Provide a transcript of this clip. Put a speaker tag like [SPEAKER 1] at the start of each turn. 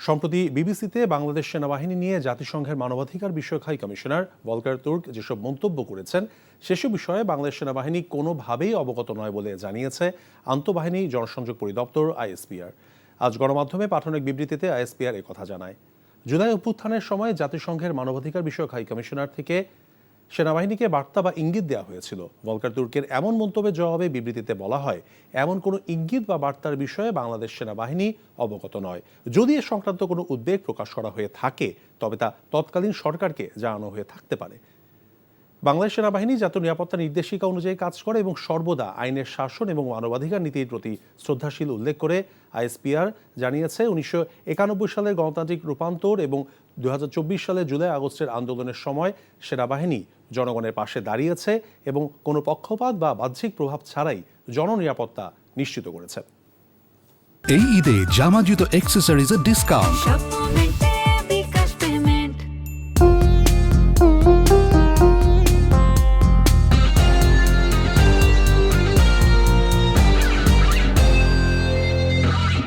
[SPEAKER 1] সম্প্রতি বিবিসিতে বাংলাদেশ সেনাবাহিনী নিয়ে জাতিসংঘের মানবাধিকার বিষয়ক হাই কমিশনার ভলকার তুর্ক যেসব মন্তব্য করেছেন সেসব বিষয়ে বাংলাদেশ সেনাবাহিনী কোনোভাবেই অবগত নয় বলে জানিয়েছে আন্তঃবাহিনী জনসংযোগ পরিদপ্তর আইএসপিআর। আজ গণমাধ্যমে পাঠানো এক বিবৃতিতে আইএসপিআর একথা জানায়। জুলাই অভ্যুত্থানের সময় জাতিসংঘের মানবাধিকার বিষয়ক হাই কমিশনার থেকে সেনাবাহিনীকে বার্তা বা ইঙ্গিত দেওয়া হয়েছিল। ভলকার তুর্কের এমন মন্তব্যের জবাবে বিবৃতিতে বলা হয়, এমন কোনো ইঙ্গিত বা বার্তার বিষয়ে বাংলাদেশ সেনাবাহিনী অবগত নয়। যদি এ সংক্রান্ত কোনো উদ্বেগ প্রকাশ করা হয়ে থাকে তবে তা তৎকালীন সরকারকে জানানো হয়ে থাকতে পারে। বাংলাদেশ সেনাবাহিনী জাতীয় নিরাপত্তা নির্দেশিকা অনুযায়ী কাজ করে এবং সর্বদা আইনের শাসন এবং মানবাধিকার নীতির প্রতি শ্রদ্ধাশীল উল্লেখ করে আইএসপিআর জানিয়েছে 1991 সালের গণতান্ত্রিক রূপান্তর এবং 2024 সালের জুলাই আগস্টের আন্দোলনের সময় সেনাবাহিনী জনগণের পাশে দাঁড়িয়েছে এবং কোনো পক্ষপাত বা বাহ্যিক প্রভাব ছাড়াই জননিরাপত্তা নিশ্চিত করেছে।
[SPEAKER 2] এই ঈদে জামা জুতো অ্যাক্সেসরিজের ডিসকাউন্ট